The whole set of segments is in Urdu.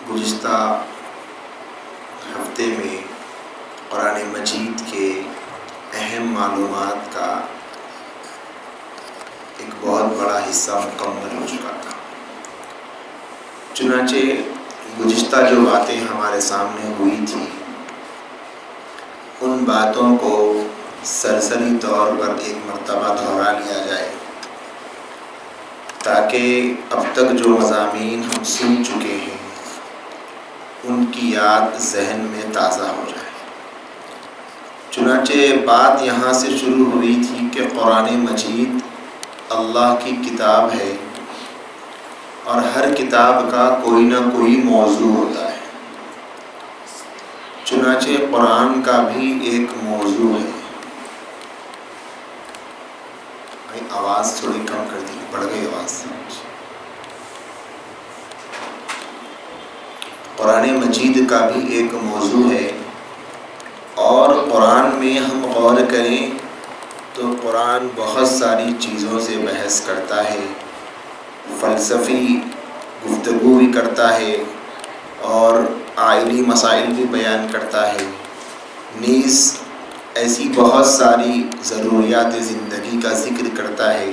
گزشتہ ہفتے میں قرآن مجید کے اہم معلومات کا ایک بہت بڑا حصہ مکمل ہو چکا تھا۔ چنانچہ گزشتہ جو باتیں ہمارے سامنے ہوئی تھیں ان باتوں کو سرسری طور پر ایک مرتبہ دہرا لیا جائے تاکہ اب تک جو مضامین ہم سن چکے ہیں ان کی یاد ذہن میں تازہ ہو جائے۔ چنانچہ بات یہاں سے شروع ہوئی تھی کہ قرآن مجید اللہ کی کتاب ہے اور ہر کتاب کا کوئی نہ کوئی موضوع ہوتا ہے۔ چنانچہ قرآن کا بھی ایک موضوع ہے۔ آواز تھوڑی کم کر دی، بڑھ گئی آواز۔ قرآن مجید کا بھی ایک موضوع ہے، اور قرآن میں ہم غور کریں تو قرآن بہت ساری چیزوں سے بحث کرتا ہے، فلسفی گفتگو بھی کرتا ہے اور آئلی مسائل بھی بیان کرتا ہے، نیز ایسی بہت ساری ضروریات زندگی کا ذکر کرتا ہے،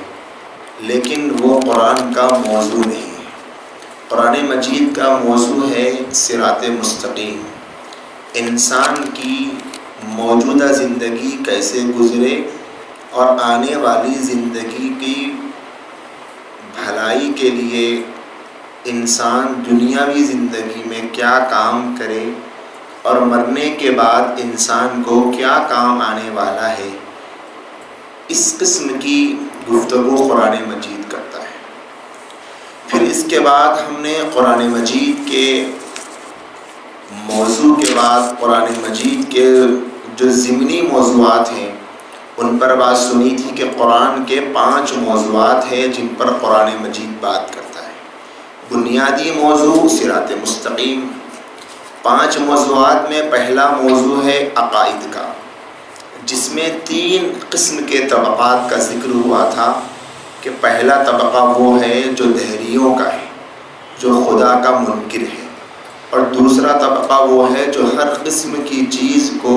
لیکن وہ قرآن کا موضوع نہیں ہے۔ قرآن مجید کا موضوع ہے صراط مستقیم، انسان کی موجودہ زندگی کیسے گزرے اور آنے والی زندگی کی بھلائی کے لیے انسان دنیاوی زندگی میں کیا کام کرے اور مرنے کے بعد انسان کو کیا کام آنے والا ہے، اس قسم کی گفتگو قرآن مجید کرتا ہے۔ پھر اس کے بعد ہم نے قرآن مجید کے موضوع کے بعد قرآن مجید کے جو ضمنی موضوعات ہیں ان پر بات سنی تھی کہ قرآن کے 5 موضوعات ہیں جن پر قرآن مجید بات کرتا ہے۔ بنیادی موضوع صراط مستقیم، 5 موضوعات میں پہلا موضوع ہے عقائد کا، جس میں 3 قسم کے طبقات کا ذکر ہوا تھا کہ پہلا طبقہ وہ ہے جو دہریوں کا ہے، جو خدا کا منکر ہے، اور دوسرا طبقہ وہ ہے جو ہر قسم کی چیز کو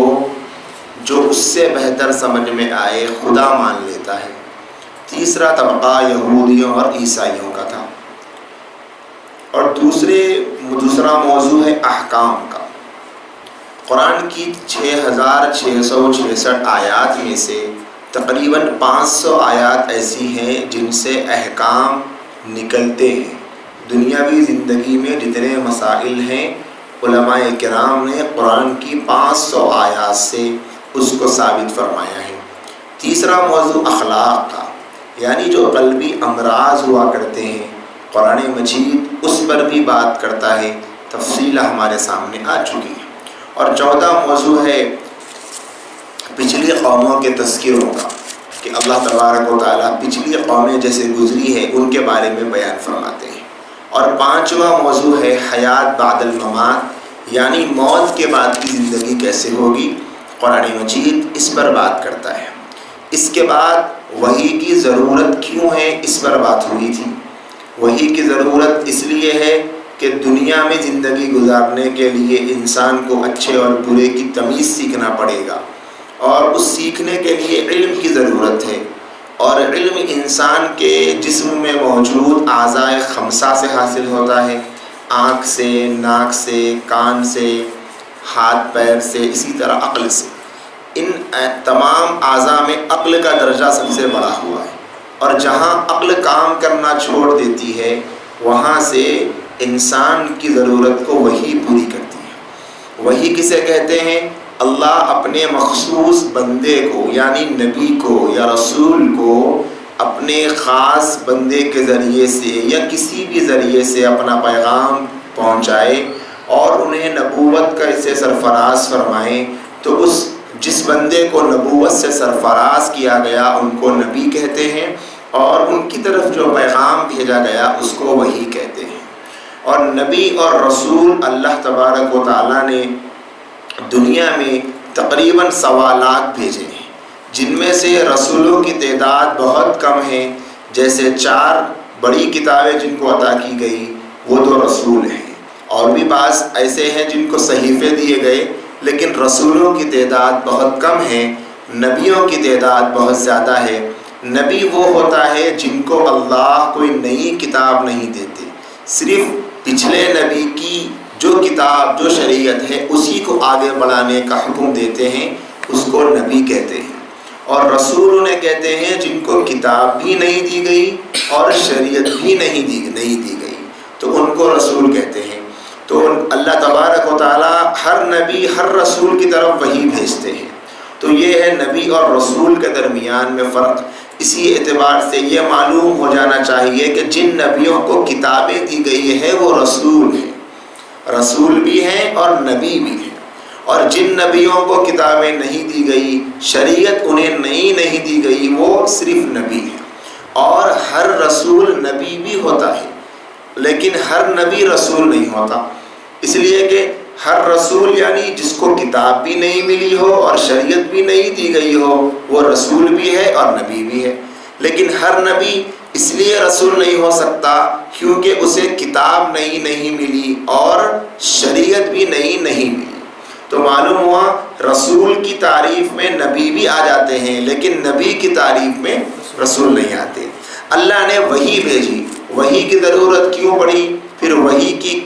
جو اس سے بہتر سمجھ میں آئے خدا مان لیتا ہے، تیسرا طبقہ یہودیوں اور عیسائیوں کا تھا، اور دوسرا موضوع ہے احکام کا۔ قرآن کی 6666 آیات میں سے تقریباً 500 آیات ایسی ہیں جن سے احکام نکلتے ہیں۔ دنیاوی زندگی میں جتنے مسائل ہیں علماء کرام نے قرآن کی 500 آیات سے اس کو ثابت فرمایا ہے۔ تیسرا موضوع اخلاق کا، یعنی جو قلبی امراض ہوا کرتے ہیں، قرآن مجید اس پر بھی بات کرتا ہے، تفصیل ہمارے سامنے آ چکی ہے۔ اور 14 موضوع ہے پچھلی قوموں کے تذکروں کا، کہ اللہ تبارک و تعالیٰ پچھلی قومیں جیسے گزری ہے ان کے بارے میں بیان فرماتے ہیں۔ اور 5واں موضوع ہے حیات بعد الممات، یعنی موت کے بعد کی زندگی کیسے ہوگی، قرآن مجید اس پر بات کرتا ہے۔ اس کے بعد وحی کی ضرورت کیوں ہے، اس پر بات ہوئی تھی۔ وحی کی ضرورت اس لیے ہے کہ دنیا میں زندگی گزارنے کے لیے انسان کو اچھے اور برے کی تمیز سیکھنا پڑے گا، اور اس سیکھنے کے لیے علم کی ضرورت ہے، اور علم انسان کے جسم میں موجود اعضائے خمسہ سے حاصل ہوتا ہے، آنکھ سے، ناک سے، کان سے، ہاتھ پیر سے، اسی طرح عقل سے۔ ان تمام اعضاء میں عقل کا درجہ سب سے بڑا ہوا ہے، اور جہاں عقل کام کرنا چھوڑ دیتی ہے وہاں سے انسان کی ضرورت کو وحی پوری کرتی ہے۔ وحی کسے کہتے ہیں؟ اللہ اپنے مخصوص بندے کو، یعنی نبی کو یا رسول کو، اپنے خاص بندے کے ذریعے سے یا کسی بھی ذریعے سے اپنا پیغام پہنچائے اور انہیں نبوت کا اسے سرفراز فرمائے، تو اس جس بندے کو نبوت سے سرفراز کیا گیا ان کو نبی کہتے ہیں، اور ان کی طرف جو پیغام بھیجا گیا اس کو وحی کہتے ہیں۔ اور نبی اور رسول اللہ تبارک و تعالیٰ نے دنیا میں تقریباً 1.25 لاکھ بھیجے ہیں، جن میں سے رسولوں کی تعداد بہت کم ہے، جیسے 4 بڑی کتابیں جن کو عطا کی گئی وہ تو رسول ہیں، اور بھی بعض ایسے ہیں جن کو صحیفے دیے گئے، لیکن رسولوں کی تعداد بہت کم ہے، نبیوں کی تعداد بہت زیادہ ہے۔ نبی وہ ہوتا ہے جن کو اللہ کوئی نئی کتاب نہیں دیتے، صرف پچھلے نبی کی جو کتاب جو شریعت ہے اسی کو آگے بڑھانے کا حکم دیتے ہیں، اس کو نبی کہتے ہیں۔ اور رسول انہیں کہتے ہیں جن کو کتاب بھی نہیں دی گئی اور شریعت بھی نہیں دی گئی، تو ان کو رسول کہتے ہیں۔ تو اللہ تبارک و تعالی ہر نبی ہر رسول کی طرف وحی بھیجتے ہیں۔ تو یہ ہے نبی اور رسول کے درمیان میں فرق۔ اسی اعتبار سے یہ معلوم ہو جانا چاہیے کہ جن نبیوں کو کتابیں دی گئی ہے وہ رسول ہیں، رسول بھی ہیں اور نبی بھی ہیں۔ اور جن نبیوں کو کتابیں نہیں دی گئی، شریعت انہیں نئی نہیں دی گئی، وہ صرف نبی ہیں۔ اور ہر رسول نبی بھی ہوتا ہے، لیکن ہر نبی رسول نہیں ہوتا، اس لیے کہ ہر رسول یعنی جس کو کتاب بھی نہیں ملی ہو اور شریعت بھی نہیں دی گئی ہو وہ رسول بھی ہے اور نبی بھی ہے۔ لیکن ہر نبی اس لیے رسول نہیں ہو سکتا کیونکہ اسے کتاب نئی نہیں ملی اور شریعت بھی نئی نہیں ملی۔ تو معلوم ہوا رسول کی تعریف میں نبی بھی آ جاتے ہیں، لیکن نبی کی تعریف میں رسول نہیں آتے۔ اللہ نے وحی بھیجی، وحی کی ضرورت کیوں پڑی؟ پھر وحی کی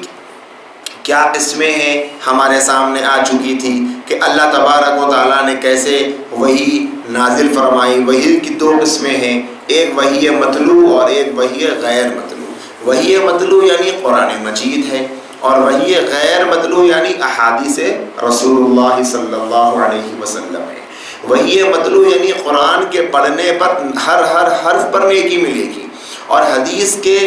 کیا قسمیں ہیں ہمارے سامنے آ چکی تھی کہ اللہ تبارک و تعالیٰ نے کیسے وحی نازل فرمائی۔ وحی کی دو قسمیں ہیں، ایک وحی مطلوع اور ایک وحی غیر مطلوع۔ وحی مطلوع یعنی قرآن مجید ہے، اور وحی غیر مطلوع یعنی احادیث رسول اللہ صلی اللہ علیہ وسلم ہے۔ وحی مطلوع یعنی قرآن کے پڑھنے پر ہر حرف پر نیکی ملے گی، اور حدیث کے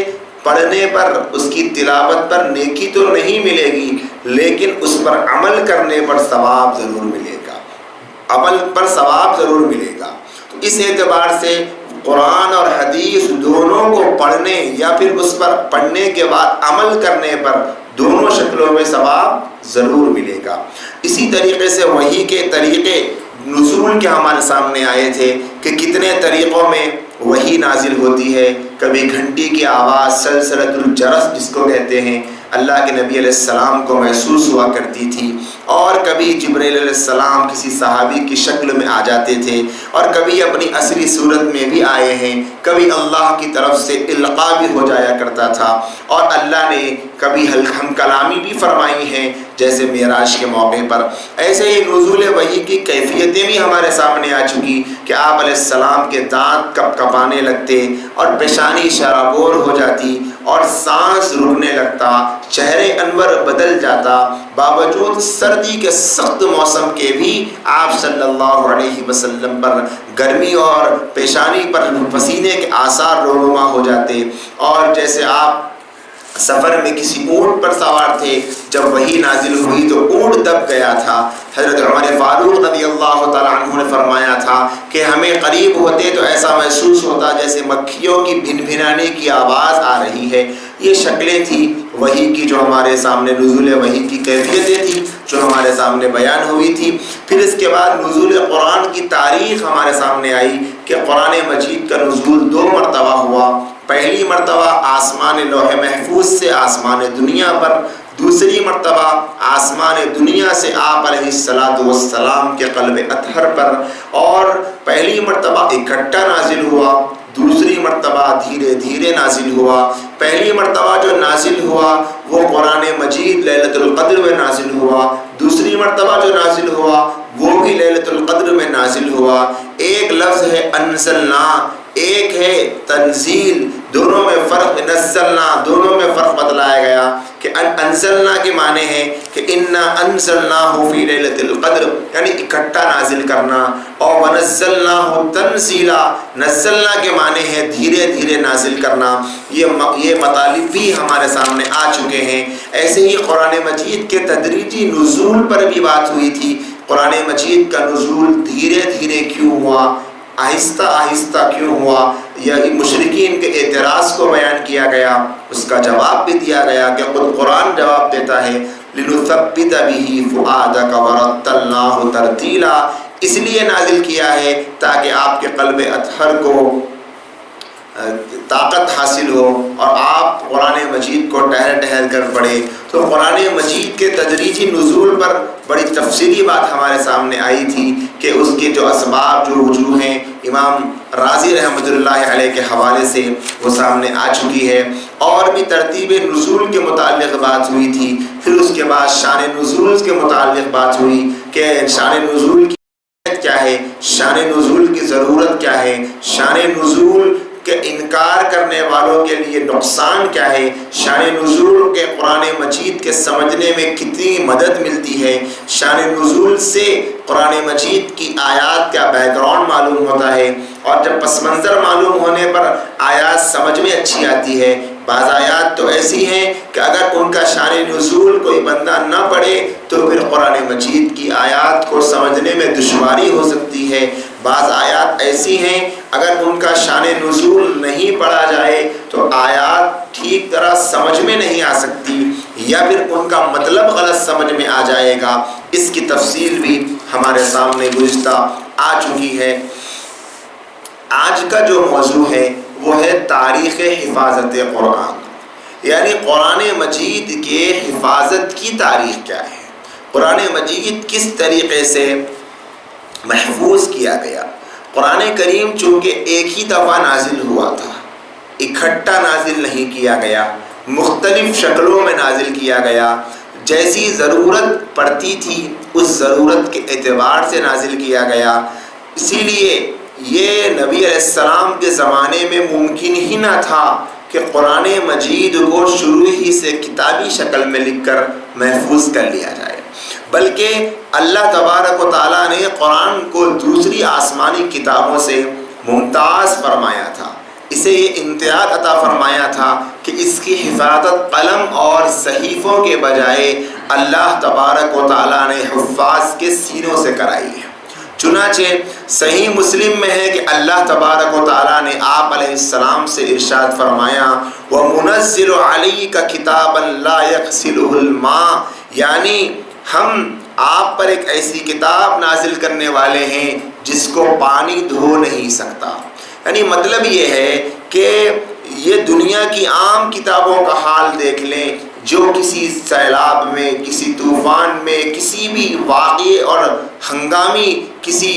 پڑھنے پر اس کی تلاوت پر نیکی تو نہیں ملے گی، لیکن اس پر عمل کرنے پر ثواب ضرور ملے گا، عمل پر ثواب ضرور ملے گا۔ تو اس اعتبار سے قرآن اور حدیث دونوں کو پڑھنے یا پھر اس پر پڑھنے کے بعد عمل کرنے پر دونوں شکلوں میں ثواب ضرور ملے گا۔ اسی طریقے سے وحی کے طریقے نزول کے ہمارے سامنے آئے تھے کہ کتنے طریقوں میں وحی نازل ہوتی ہے۔ کبھی گھنٹی کی آواز سلسلۃ الجرس جس کو کہتے ہیں، اللہ کے نبی علیہ السلام کو محسوس ہوا کرتی تھی، اور کبھی جبرائیل علیہ السلام کسی صحابی کی شکل میں آ جاتے تھے، اور کبھی اپنی اصلی صورت میں بھی آئے ہیں، کبھی اللہ کی طرف سے القاء بھی ہو جایا کرتا تھا، اور اللہ نے کبھی ہم کلامی بھی فرمائی ہیں جیسے معراج کے موقع پر۔ ایسے ہی نزول وحی کی کیفیتیں بھی ہمارے سامنے آ چکی کہ آپ علیہ السلام کے دانت کپ کپانے لگتے اور پیشانی شرابور ہو جاتی اور سانس رکنے لگتا، چہرے انور بدل جاتا، باوجود سردی کے سخت موسم کے بھی آپ صلی اللہ علیہ وسلم پر گرمی اور پیشانی پر پسینے کے آثار رونما ہو جاتے، اور جیسے آپ سفر میں کسی اونٹ پر سوار تھے، جب وحی نازل ہوئی تو اونٹ دب گیا تھا۔ حضرت عمر فاروق رضی اللہ تعالیٰ عنہ نے فرمایا تھا کہ ہمیں قریب ہوتے تو ایسا محسوس ہوتا جیسے مکھیوں کی بھن بھنانے کی آواز آ رہی ہے۔ یہ شکلیں تھیں وحی کی جو ہمارے سامنے، نزول وحی کی کیفیتیں تھیں جو ہمارے سامنے بیان ہوئی تھی۔ پھر اس کے بعد نزول قرآن کی تاریخ ہمارے سامنے آئی کہ قرآن مجید کا نزول 2 مرتبہ ہوا۔ پہلی مرتبہ آسمان لوح محفوظ سے آسمان دنیا پر، دوسری مرتبہ آسمان دنیا سے آپ علیہ السلام کے قلب اطہر پر، اور پہلی مرتبہ اکٹھا نازل ہوا، دوسری مرتبہ دھیرے دھیرے نازل ہوا۔ پہلی مرتبہ جو نازل ہوا وہ قرآن مجید لیلۃ القدر میں نازل ہوا، دوسری مرتبہ جو نازل ہوا وہ بھی لیلۃ القدر میں نازل ہوا۔ ایک لفظ ہے انزلنا، ایک ہے تنزیل، دونوں میں فرق، نزلنا دونوں میں فرق بتلایا گیا کہ انزلنا کے معنی ہے کہ انا انزلناہ فی لیلۃ القدر یعنی اکٹھا نازل کرنا، اور ونزلناہ تنزیلا، نزلنا کے معنی ہے دھیرے دھیرے نازل کرنا۔ یہ مطالب بھی ہمارے سامنے آ چکے ہیں۔ ایسے ہی قرآن مجید کے تدریجی نزول پر بھی بات ہوئی تھی۔ قرآن مجید کا نزول دھیرے دھیرے کیوں ہوا، آہستہ آہستہ کیوں ہوا، یا مشرکین کے اعتراض کو بیان کیا گیا، اس کا جواب بھی دیا گیا کہ خود قرآن جواب دیتا ہے لِنُثَبِّتَ بِهِ فُؤَادَكَ وَرَتَّلْنَاهُ تَرْتِيلًا، اس لیے نازل کیا ہے تاکہ آپ کے قلب اطہر کو طاقت حاصل ہو اور آپ قرآن مجید کو ٹہر ٹہر کر پڑھیں، تو قرآن مجید کے تدریجی نزول پر بڑی تفصیلی بات ہمارے سامنے آئی تھی کہ اس کے جو اسباب، جو وجوہ ہیں، امام رازی رحمۃ اللہ علیہ کے حوالے سے وہ سامنے آ چکی ہے، اور بھی ترتیب نزول کے متعلق بات ہوئی تھی۔ پھر اس کے بعد شان نزول کے متعلق بات ہوئی کہ شان نزول کی کیا ہے، شان نزول کی ضرورت کیا ہے، شان نزول کے انکار کرنے والوں کے لیے نقصان کیا ہے، شان نزول کے قرآن مجید کے سمجھنے میں کتنی مدد ملتی ہے، شان نزول سے قرآن مجید کی آیات کا بیک گراؤنڈ معلوم ہوتا ہے، اور جب پس منظر معلوم ہونے پر آیات سمجھ میں اچھی آتی ہے۔ بعض آیات تو ایسی ہیں کہ اگر ان کا شان نزول کوئی بندہ نہ پڑھے تو پھر قرآن مجید کی آیات کو سمجھنے میں دشواری ہو سکتی ہے۔ بعض آیات ایسی ہیں اگر ان کا شان نزول نہیں پڑھا جائے تو آیات ٹھیک طرح سمجھ میں نہیں آ سکتی، یا پھر ان کا مطلب غلط سمجھ میں آ جائے گا۔ اس کی تفصیل بھی ہمارے سامنے گزشتہ آ چکی ہے۔ آج کا جو موضوع ہے وہ ہے تاریخ حفاظت قرآن، یعنی قرآن مجید کے حفاظت کی تاریخ کیا ہے، قرآن مجید کس طریقے سے محفوظ کیا گیا۔ قرآن کریم چونکہ ایک ہی دفعہ نازل ہوا تھا، اکٹھا نازل نہیں کیا گیا، مختلف شکلوں میں نازل کیا گیا، جیسی ضرورت پڑتی تھی اس ضرورت کے اعتبار سے نازل کیا گیا۔ اسی لیے یہ نبی علیہ السلام کے زمانے میں ممکن ہی نہ تھا کہ قرآن مجید کو شروع ہی سے کتابی شکل میں لکھ کر محفوظ کر لیا جائے، بلکہ اللہ تبارک و تعالیٰ نے قرآن کو دوسری آسمانی کتابوں سے ممتاز فرمایا تھا، اسے یہ امتیاز عطا فرمایا تھا کہ اس کی حفاظت قلم اور صحیفوں کے بجائے اللہ تبارک و تعالیٰ نے حفاظ کے سینوں سے کرائی ہے۔ چنانچہ صحیح مسلم میں ہے کہ اللہ تبارک و تعالیٰ نے آپ علیہ السلام سے ارشاد فرمایا وَمُنَزِّلُ عَلَيْكَ كِتَابًا لَا يَغْسِلُهُ الْمَاءُ، یعنی ہم آپ پر ایک ایسی کتاب نازل کرنے والے ہیں جس کو پانی دھو نہیں سکتا۔ یعنی مطلب یہ ہے کہ یہ دنیا کی عام کتابوں کا حال دیکھ لیں، جو کسی سیلاب میں، کسی طوفان میں، کسی بھی واقعے اور ہنگامی کسی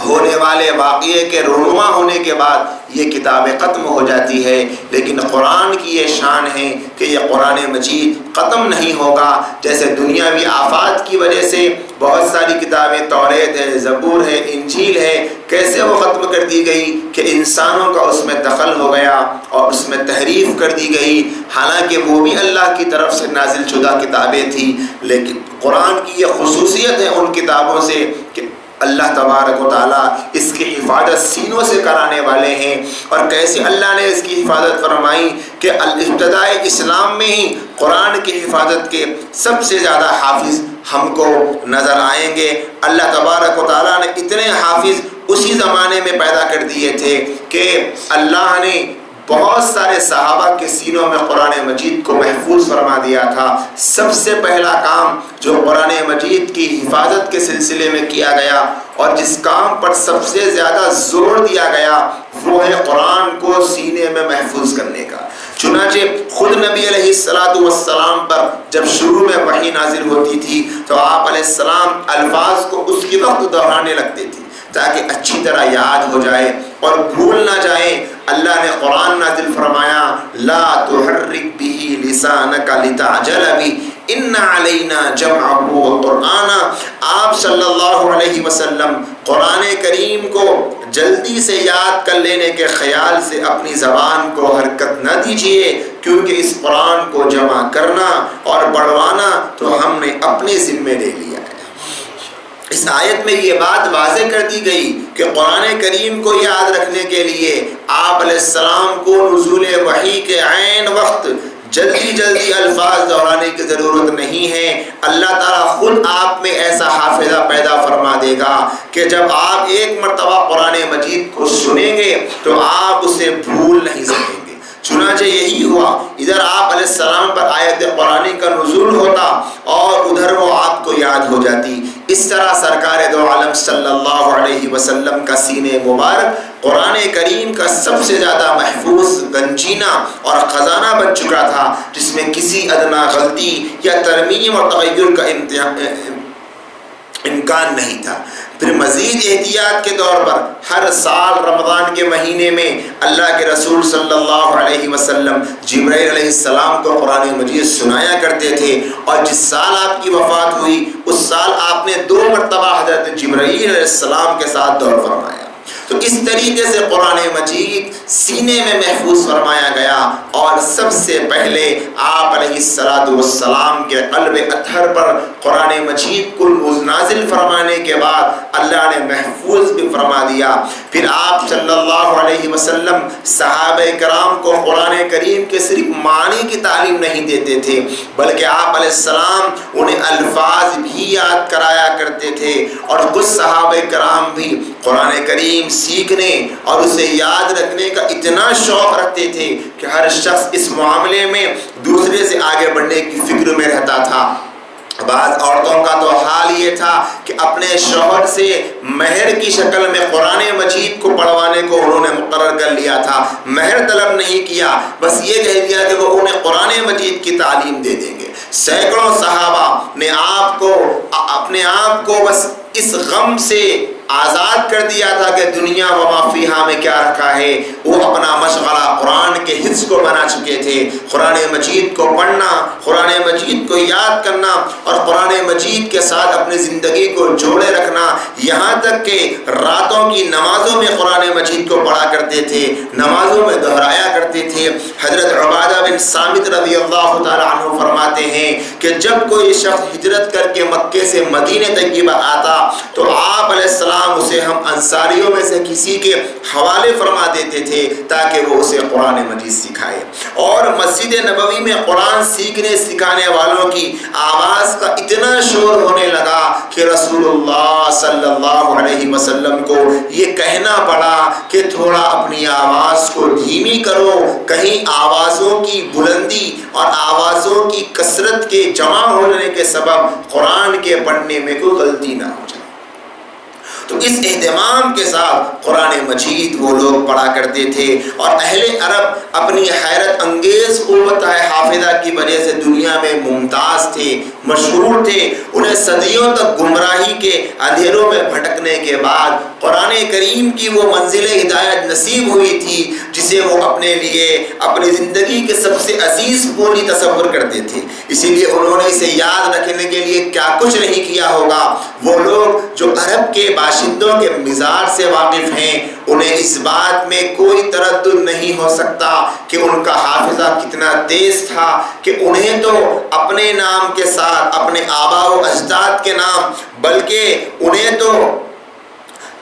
ہونے والے واقعے کے رونما ہونے کے بعد یہ کتابیں ختم ہو جاتی ہے، لیکن قرآن کی یہ شان ہے کہ یہ قرآن مجید ختم نہیں ہوگا۔ جیسے دنیاوی آفات کی وجہ سے بہت ساری کتابیں، توریت ہے، زبور ہے، انجیل ہے، کیسے وہ ختم کر دی گئی کہ انسانوں کا اس میں دخل ہو گیا اور اس میں تحریف کر دی گئی، حالانکہ وہ بھی اللہ کی طرف سے نازل شدہ کتابیں تھیں۔ لیکن قرآن کی یہ خصوصیت ہے ان کتابوں سے کہ اللہ تبارک و تعالیٰ اس کی حفاظت سینوں سے کرانے والے ہیں۔ اور کیسے اللہ نے اس کی حفاظت فرمائی کہ ابتدائے اسلام میں ہی قرآن کی حفاظت کے سب سے زیادہ حافظ ہم کو نظر آئیں گے۔ اللہ تبارک و تعالیٰ نے اتنے حافظ اسی زمانے میں پیدا کر دیے تھے کہ اللہ نے بہت سارے صحابہ کے سینوں میں قرآن مجید کو محفوظ فرما دیا تھا۔ سب سے پہلا کام جو قرآن مجید کی حفاظت کے سلسلے میں کیا گیا اور جس کام پر سب سے زیادہ زور دیا گیا وہ ہے قرآن کو سینے میں محفوظ کرنے کا۔ چنانچہ خود نبی علیہ السلام پر جب شروع میں وحی نازل ہوتی تھی تو آپ علیہ السلام الفاظ کو اس کی وقت دہرانے لگتے تھے تاکہ اچھی طرح یاد ہو جائے اور بھول نہ جائے۔ اللہ نے قرآن نازل فرمایا لا تحرک به لسانک لتعجل به ان علینا جمعہ وقرآن۔ آپ صلی اللہ علیہ وسلم قرآن کریم کو جلدی سے یاد کر لینے کے خیال سے اپنی زبان کو حرکت نہ دیجیے، کیونکہ اس قرآن کو جمع کرنا اور پڑھوانا تو ہم نے اپنے ذمے لے لیا ہے۔ اس آیت میں یہ بات واضح کر دی گئی کہ قرآن کریم کو یاد رکھنے کے لیے آپ علیہ السلام کو نزول وحی کے عین وقت جلدی الفاظ دہرانے کی ضرورت نہیں ہے۔ اللہ تعالیٰ خود آپ میں ایسا حافظہ پیدا فرما دے گا کہ جب آپ ایک مرتبہ قرآن مجید کو سنیں گے تو آپ اسے بھول نہیں سکیں گے۔ چنانچہ یہی ہوا، ادھر آپ علیہ السلام پر آیت قرآن کا نزول ہوتا اور ادھر وہ آپ کو یاد ہو جاتی۔ اس طرح سرکار دو عالم صلی اللہ علیہ وسلم کا سینہ مبارک قرآن کریم کا سب سے زیادہ محفوظ گنجینہ اور خزانہ بن چکا تھا، جس میں کسی ادنا غلطی یا ترمیم اور تغیر کا امکان نہیں تھا۔ پھر مزید احتیاط کے طور پر ہر سال رمضان کے مہینے میں اللہ کے رسول صلی اللہ علیہ وسلم جبرائیل علیہ السلام کو قرآن مجید سنایا کرتے تھے، اور جس سال آپ کی وفات ہوئی اس سال آپ نے 2 مرتبہ حضرت جبرائیل علیہ السلام کے ساتھ دور فرمایا۔ تو اس طریقے سے قرآن مجید سینے میں محفوظ فرمایا گیا، اور سب سے پہلے آپ علیہ السلام کے قلب اطہر پر قرآن مجید کو نازل فرمانے کے بعد اللہ نے محفوظ بھی فرما دیا۔ پھر آپ صلی اللہ علیہ وسلم صحابہ کرام کو قرآن کریم کے صرف معنی کی تعلیم نہیں دیتے تھے، بلکہ آپ علیہ السلام انہیں الفاظ بھی یاد کرایا کرتے تھے، اور کچھ صحابہ کرام بھی قرآن کریم سیکھنے اور اسے یاد رکھنے کا اتنا شوق رکھتے تھے کہ ہر شخص اس معاملے میں دوسرے سے آگے بڑھنے کی فکر میں رہتا تھا۔ بعض عورتوں کا تو حال یہ تھا کہ اپنے شوہر سے مہر کی شکل میں قرآن مجید کو پڑھوانے کو انہوں نے مقرر کر لیا تھا، مہر طلب نہیں کیا، بس یہ کہہ دیا کہ وہ انہیں قرآن مجید کی تعلیم دے دیں گے۔ سینکڑوں صحابہ نے اپنے آپ کو بس اس غم سے آزاد کر دیا تھا کہ دنیا و ما فیہا میں کیا رکھا ہے، وہ اپنا مشغلہ قرآن کے حفظ کو بنا چکے تھے۔ قرآن مجید کو پڑھنا، قرآن مجید کو یاد کرنا اور قرآن مجید کے ساتھ اپنی زندگی کو جوڑے رکھنا، یہاں تک کہ راتوں کی نمازوں میں قرآن مجید کو پڑھا کرتے تھے، نمازوں میں دہرایا کرتے تھے۔ حضرت عبادہ بن صامت رضی اللہ تعالی عنہ فرماتے ہیں کہ جب کوئی شخص ہجرت کر کے مکے سے مدینہ طیبہ آتا تو آپ علیہ السلام اسے ہم انصاریوں میں سے کسی کے حوالے فرما دیتے تھے تاکہ وہ اسے قرآن مجید سکھائے۔ اور مسجد نبوی میں قرآن سیکھنے سکھانے والوں کی آواز کا اتنا شور ہونے لگا کہ رسول اللہ صلی اللہ علیہ وسلم کو یہ کہنا پڑا کہ تھوڑا اپنی آواز کو دھیمی کرو، کہیں آوازوں کی بلندی اور آوازوں کی کثرت کے جمع ہونے کے سبب قرآن کے پڑھنے میں کوئی غلطی نہ ہو جائے۔ تو اس اہتمام کے ساتھ قرآن مجید وہ لوگ پڑھا کرتے تھے، اور اہل عرب اپنی حیرت انگیز قوت حافظہ کی وجہ سے دنیا میں ممتاز تھے، مشہور تھے۔ انہیں صدیوں تک گمراہی کے اندھیروں میں بھٹکنے کے بعد قرآن کریم کی وہ منزل ہدایت نصیب ہوئی تھی جسے وہ اپنے لیے اپنی زندگی کے سب سے عزیز پوری تصور کرتے تھے۔ اسی لیے انہوں نے اسے یاد رکھنے کے لیے کیا کچھ نہیں کیا ہوگا۔ وہ لوگ جو عرب کے باشندوں کے مزاج سے واقف ہیں، انہیں اس بات میں کوئی تردد نہیں ہو سکتا کہ ان کا حافظہ کتنا تیز تھا کہ انہیں تو اپنے نام کے ساتھ اپنے آباء و اجداد کے نام، بلکہ انہیں تو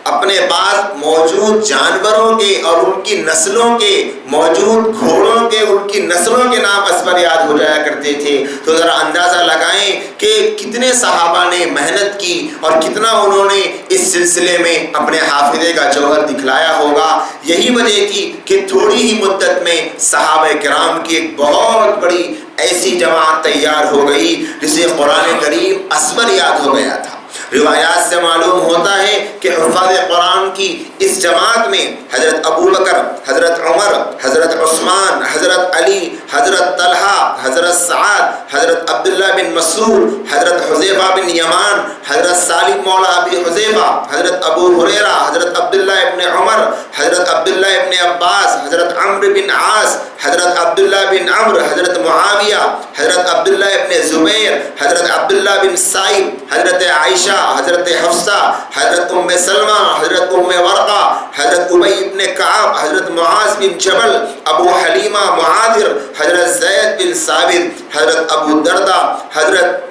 اپنے پاس موجود جانوروں کے اور ان کی نسلوں کے، موجود گھوڑوں کے، ان کی نسلوں کے نام ازبر یاد ہو جایا کرتے تھے۔ تو ذرا اندازہ لگائیں کہ کتنے صحابہ نے محنت کی اور کتنا انہوں نے اس سلسلے میں اپنے حافظے کا جوہر دکھلایا ہوگا۔ یہی وجہ تھی کہ تھوڑی ہی مدت میں صحابہ کرام کی ایک بہت بڑی ایسی جماعت تیار ہو گئی جسے قرآن کریم ازبر یاد ہو گیا تھا۔ روایات سے معلوم ہوتا ہے کہ حفاظ قرآن کی اس جماعت میں حضرت ابو بکر، حضرت عمر، حضرت عثمان، حضرت علی، حضرت طلحہ، حضرت سعد، حضرت عبداللہ بن مسعود، حضرت حذیفہ بن یمان، حضرت سالم مولا ابی حذیفہ، حضرت ابو ہریرہ، حضرت عبداللہ ابن عمر، حضرت عبداللہ ابن عباس، حضرت عمرو بن عاص، حضرت عبداللہ بن عمرو، حضرت معاویہ، حضرت عبداللہ ابن زبیر، حضرت عبداللہ بن سائب، حضرت عائشہ، حضرت حفصہ، حضرت ام سلمہ، حضرت ام ورقہ، حضرت ابی بن کعب، حضرت معاذ بن جبل، ابو حلیمہ معاذر، حضرت زید بن ثابت، حضرت ابو دردہ، حضرت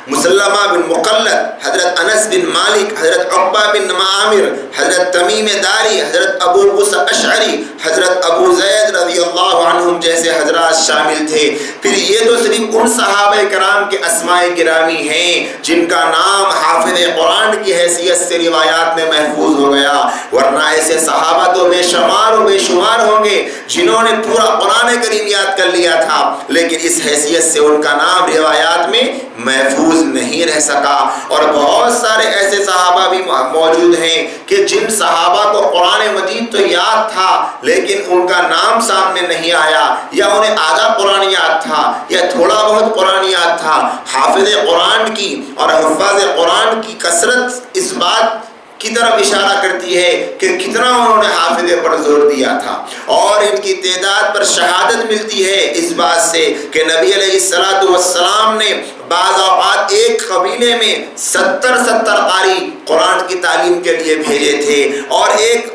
مسلمہ بن مقلد، حضرت انس بن مالک، حضرت عقبہ بن عامر، حضرت تمیم داری، حضرت ابو موسیٰ اشعری، حضرت ابو زید رضی اللہ عنہم جیسے حضرات شامل تھے۔ پھر یہ تو صرف ان صحابہ کرام کے اسماء گرامی ہیں جن کا نام حافظ قرآن کی حیثیت سے روایات میں محفوظ ہو گیا، ورنہ ایسے صحابہ تو بے شمار و بے شمار ہوں گے جنہوں نے پورا قرآن کریم یاد کر لیا تھا، لیکن اس حیثیت سے ان کا نام روایات میں محفوظ نہیں رہ سکا۔ اور بہت سارے ایسے صحابہ بھی موجود ہیں کہ جن صحابہ کو قرآن مجید تو یاد تھا لیکن ان کا نام سامنے نہیں آیا، یا انہیں آدھا قرآن یاد تھا یا تھوڑا بہت قرآن یاد تھا۔ حافظ قرآن کی اور حفاظ قرآن کی کثرت اس بات کی طرف اشارہ کرتی ہے کہ کتنا انہوں نے حافظے پر زور دیا تھا، اور ان کی تعداد پر شہادت ملتی ہے اس بات سے کہ نبی علیہ السلام نے بعض اوقات ایک قبیلے میں 70 قاری قرآن کی تعلیم کے لیے بھیجے تھے، اور ایک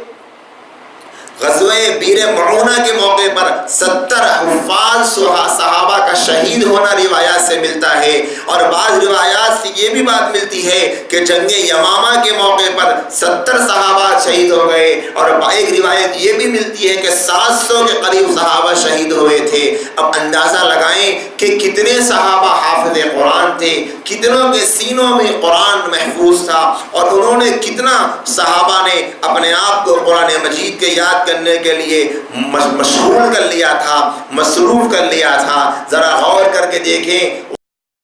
غزوہ بیر معونہ کے موقع پر 70 حفاظ صحابہ کا شہید ہونا روایات سے ملتا ہے۔ اور بعض روایات سے یہ بھی بات ملتی ہے کہ جنگ یمامہ کے موقع پر 70 صحابہ شہید ہو گئے، اور ایک روایت یہ بھی ملتی ہے کہ 700 کے قریب صحابہ شہید ہوئے تھے۔ اب اندازہ لگائیں کہ کتنے صحابہ حافظ قرآن تھے، کتنوں کے سینوں میں قرآن محفوظ تھا، اور انہوں نے کتنا صحابہ نے اپنے آپ کو قرآن مجید کے یاد کرنے کے لیے مشغول کر لیا تھا، مصروف کر لیا تھا۔ ذرا غور کر کے دیکھیں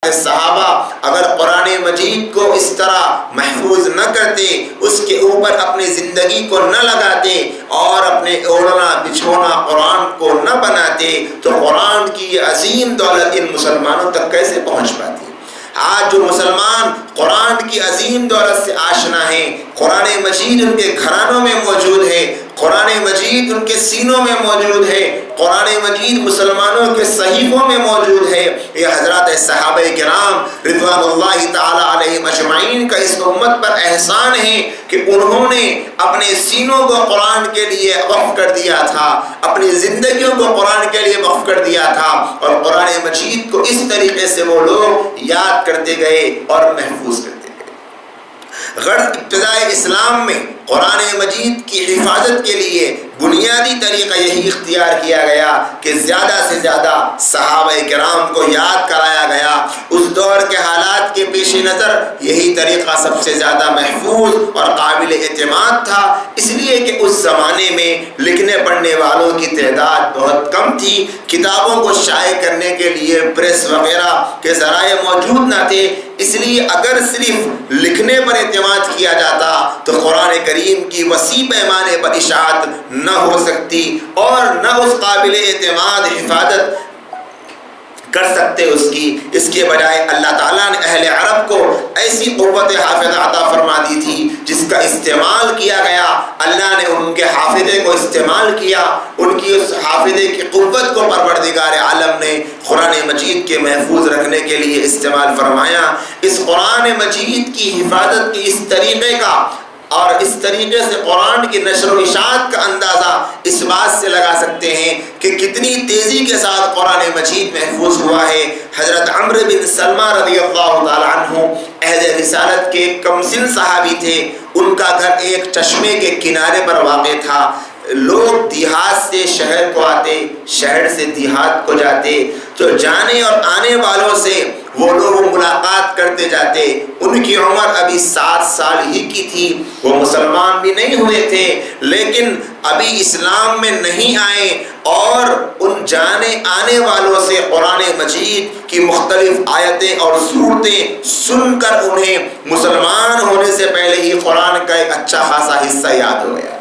صحابہ اگر قرآن مجید کو اس طرح محفوظ نہ کرتے، اس کے اوپر اپنی زندگی کو نہ لگاتے اور اپنے اوڑھنا بچھونا قرآن کو نہ بناتے، تو قرآن کی یہ عظیم دولت ان مسلمانوں تک کیسے پہنچ پاتی؟ آج جو مسلمان قرآن کی عظیم دولت سے آشنا ہیں، قرآن مجید ان کے گھرانوں میں موجود ہے، قرآن مجید ان کے سینوں میں موجود ہے، قرآن مجید مسلمانوں کے صحیفوں میں موجود ہے، یہ حضرات صحابہ کرام رضوان اللہ تعالی علیہم اجمعین کا اس امت پر احسان ہے کہ انہوں نے اپنے سینوں کو قرآن کے لیے وقف کر دیا تھا، اپنی زندگیوں کو قرآن کے لیے وقف کر دیا تھا، اور قرآن مجید کو اس طریقے سے وہ لوگ یاد کرتے گئے اور محفوظ کرتے گئے۔ غرض ابتدائے اسلام میں قرآن مجید کی حفاظت کے لیے بنیادی طریقہ یہی اختیار کیا گیا کہ زیادہ سے زیادہ صحابہ کرام کو یاد کرایا گیا۔ اس دور کے حالات کے پیش نظر یہی طریقہ سب سے زیادہ محفوظ اور قابل اعتماد تھا، اس لیے کہ اس زمانے میں لکھنے پڑھنے والوں کی تعداد بہت کم تھی، کتابوں کو شائع کرنے کے لیے پریس وغیرہ کے ذرائع موجود نہ تھے، اس لیے اگر صرف لکھنے پر اعتماد کیا جاتا تو قرآن کریم کی وسیع پیمانے پر اشاعت نہ ہو سکتی اور نہ اس قابل اعتماد حفاظت کر سکتے اس کے بجائے اللہ تعالیٰ نے اہل عرب کو ایسی قوت حافظہ عطا فرما دی تھی جس کا استعمال کیا گیا۔ اللہ نے ان کے حافظے کو استعمال کیا، ان کی اس حافظے کی قوت کو پروردگار عالم نے قرآن مجید کے محفوظ رکھنے کے لیے استعمال فرمایا۔ اس قرآن مجید کی حفاظت کی اس طریقے کا اور اس طریقے سے قرآن کی نشر و اشاعت کا اندازہ اس بات سے لگا سکتے ہیں کہ کتنی تیزی کے ساتھ قرآن مجید محفوظ ہوا ہے۔ حضرت عمرو بن سلمہ رضی اللہ تعالیٰ عنہ عہد رسالت کے کم سن صحابی تھے، ان کا گھر ایک چشمے کے کنارے پر واقع تھا۔ لوگ دیہات سے شہر کو آتے، شہر سے دیہات کو جاتے، تو جانے اور آنے والوں سے وہ لوگ ملاقات کرتے جاتے۔ ان کی عمر ابھی 7 سال ہی کی تھی، وہ مسلمان بھی نہیں ہوئے تھے لیکن ابھی اسلام میں نہیں آئے، اور ان جانے آنے والوں سے قرآن مجید کی مختلف آیتیں اور صورتیں سن کر انہیں مسلمان ہونے سے پہلے ہی قرآن کا ایک اچھا خاصا حصہ یاد ہو گیا۔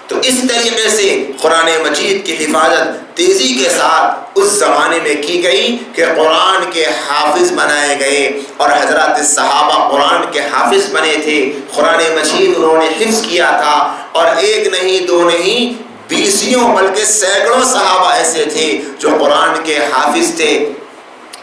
تو اس طریقے سے قرآن مجید کی حفاظت تیزی کے ساتھ اس زمانے میں کی گئی کہ قرآن کے حافظ بنائے گئے، اور حضرات صحابہ قرآن کے حافظ بنے تھے۔ قرآن مجید انہوں نے حفظ کیا تھا، اور ایک نہیں دو نہیں 20 بلکہ سینکڑوں صحابہ ایسے تھے جو قرآن کے حافظ تھے۔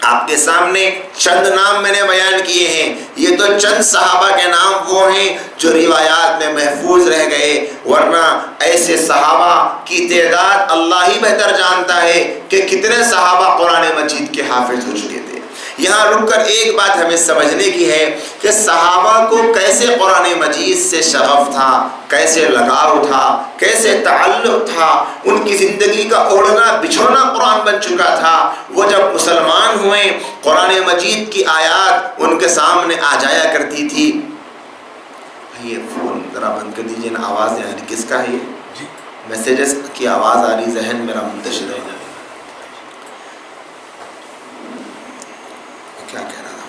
آپ کے سامنے چند نام میں نے بیان کیے ہیں، یہ تو چند صحابہ کے نام وہ ہیں جو روایات میں محفوظ رہ گئے، ورنہ ایسے صحابہ کی تعداد اللہ ہی بہتر جانتا ہے کہ کتنے صحابہ قرآن مجید کے حافظ ہو چکے تھے۔ یہاں رک کر ایک بات ہمیں سمجھنے کی ہے کہ صحابہ کو کیسے قرآن مجید سے شغف تھا، کیسے لگاؤ تھا، کیسے تعلق تھا، ان کی زندگی کا اوڑھنا بچھونا قرآن بن چکا تھا۔ وہ جب مسلمان ہوئے قرآن مجید کی آیات ان کے سامنے آ جایا کرتی تھی۔ یہ فون ذرا بند کر دیجیے نا، آواز نہیں آ رہی، کس کا ہے یہ؟ میسیجز کی آواز آ رہی، ذہن میرا منتشر ہے۔ کیا کہہ رہا تھا؟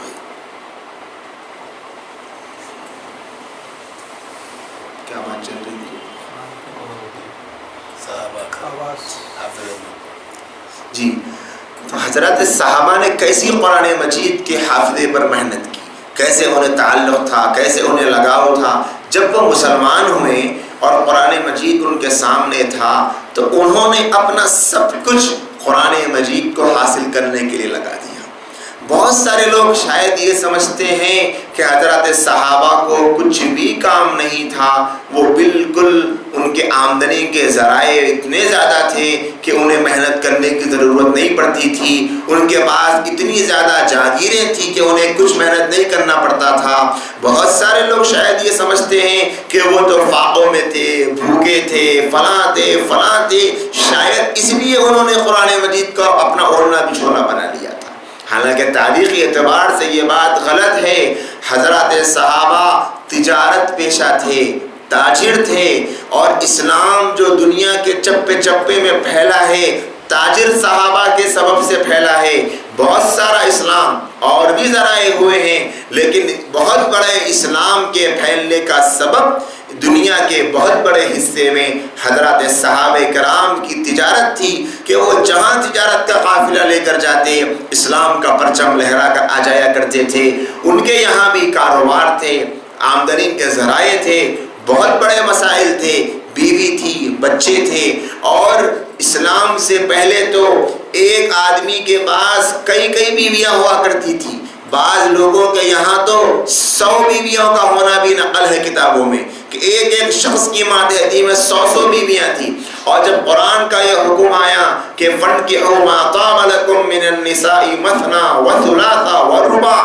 حضرات صحابہ نے کیسی قرآن مجید کے حافظے پر محنت کی، کیسے انہیں تعلق تھا، کیسے انہیں لگاؤ تھا۔ جب وہ مسلمان ہوئے اور قرآن مجید ان کے سامنے تھا تو انہوں نے اپنا سب کچھ قرآن مجید کو حاصل کرنے کے لیے لگا دیا۔ بہت سارے لوگ شاید یہ سمجھتے ہیں کہ حضرات صحابہ کو کچھ بھی کام نہیں تھا، وہ بالکل ان کے آمدنی کے ذرائع اتنے زیادہ تھے کہ انہیں محنت کرنے کی ضرورت نہیں پڑتی تھی، ان کے پاس اتنی زیادہ جاگیریں تھیں کہ انہیں کچھ محنت نہیں کرنا پڑتا تھا۔ بہت سارے لوگ شاید یہ سمجھتے ہیں کہ وہ تو فاقوں میں تھے، بھوکے تھے، فلاں تھے، شاید اس لیے انہوں نے قرآن مجید کو اپنا اوڑھنا بچھونا بنا لیا تھا۔ حالانکہ تاریخی اعتبار سے یہ بات غلط ہے۔ حضرات صحابہ تجارت پیشہ تھے، تاجر تھے، اور اسلام جو دنیا کے چپے چپے میں پھیلا ہے تاجر صحابہ کے سبب سے پھیلا ہے۔ بہت سارا اسلام اور بھی ذرائع ہوئے ہیں، لیکن بہت بڑے اسلام کے پھیلنے کا سبب دنیا کے بہت بڑے حصے میں حضرات صحابہ کرام کی تجارت تھی کہ وہ جہاں تجارت کا قافلہ لے کر جاتے اسلام کا پرچم لہرا کر آ جایا کرتے تھے۔ ان کے یہاں بھی کاروبار تھے، آمدنی کے ذرائع تھے، بہت بڑے مسائل تھے، بیوی تھی، بچے تھے، اور اسلام سے پہلے تو ایک آدمی کے پاس کئی بیویاں ہوا کرتی تھی۔ بعض لوگوں کے یہاں تو 100 بیویوں کا ہونا بھی نقل ہے کتابوں میں کہ ایک شخص کی ماتحتی میں 100 بیویاں تھیں۔ اور جب قرآن کا یہ حکم آیا کہ فَانْكِحُوا مَا طَابَ لَكُم مِّنَ النِّسَاءِ مَثْنَىٰ وَثُلَاثَ وَرُبَاعَ،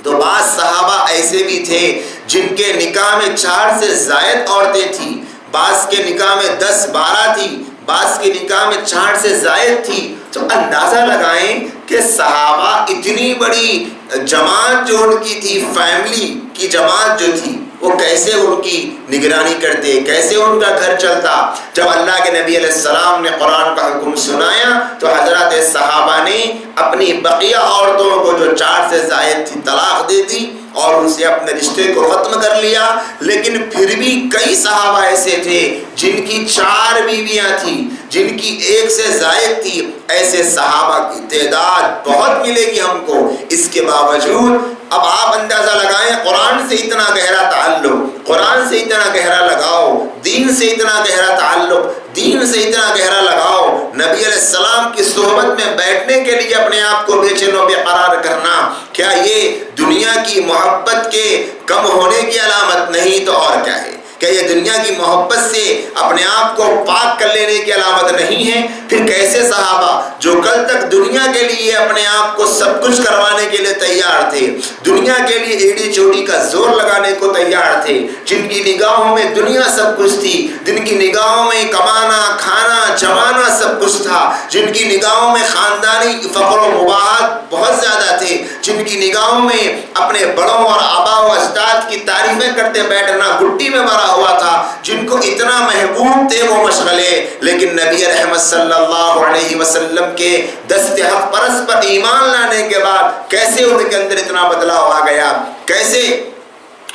تو بعض صحابہ ایسے بھی تھے جن کے نکاح میں 4 سے زائد عورتیں تھیں، بعض کے نکاح میں 10-12 تھی، بعض کے نکاح میں 4 سے زائد تھی۔ تو اندازہ لگائیں کہ صحابہ اتنی بڑی جماعت جو ان کی تھی، فیملی کی جماعت جو تھی، وہ کیسے ان کی نگرانی کرتے، کیسے ان کا گھر چلتا۔ جب اللہ کے نبی علیہ السلام نے قرآن کا حکم سنایا تو حضرات صحابہ نے اپنی بقیہ عورتوں کو جو 4 سے زائد تھی طلاق دے دی اور ان سے اپنے رشتے کو ختم کر لیا۔ لیکن پھر بھی کئی صحابہ ایسے تھے جن کی 4 بیویاں تھیں، جن کی 1 سے زائد تھی۔ ایسے صحابہ کی تعداد بہت ملے گی ہم کو۔ اس کے باوجود اب آپ اندازہ لگائیں، قرآن سے اتنا گہرا تعلق، قرآن سے اتنا گہرا لگاؤ، دین سے اتنا گہرا تعلق، دین سے اتنا گہرا لگاؤ، نبی علیہ السلام کی صحبت میں بیٹھنے کے لیے اپنے آپ کو بے چین و بے قرار کرنا، کیا یہ دنیا کی محبت کے کم ہونے کی علامت نہیں تو اور کیا ہے؟ کیا یہ دنیا کی محبت سے اپنے آپ کو پاک کر لینے کی علامت نہیں ہے؟ پھر کیسے صحابہ جو کل تک دنیا کے لیے اپنے آپ کو سب کچھ کروانے کے لیے تیار تھے، دنیا کے لیے ایڑی چوٹی کا زور لگانے کو تیار تھے، جن کی نگاہوں میں دنیا سب کچھ تھی، جن کی نگاہوں میں کمانا، کھانا، جمانا سب کچھ تھا، جن کی نگاہوں میں خاندانی فخر و مباحات بہت زیادہ تھے، جن کی نگاہوں میں اپنے بڑوں اور آبا و اجداد کی تعریفیں کرتے بیٹھنا گٹی میں بھرا ہوا تھا، جن کو اتنا محبوب تھے وہ مشغلے، لیکن نبی رحمت صلی اللہ علیہ وسلم کے دست حق پرست پر ایمان لانے کے بعد کیسے ان کے اندر اتنا بدلاؤ آ گیا، کیسے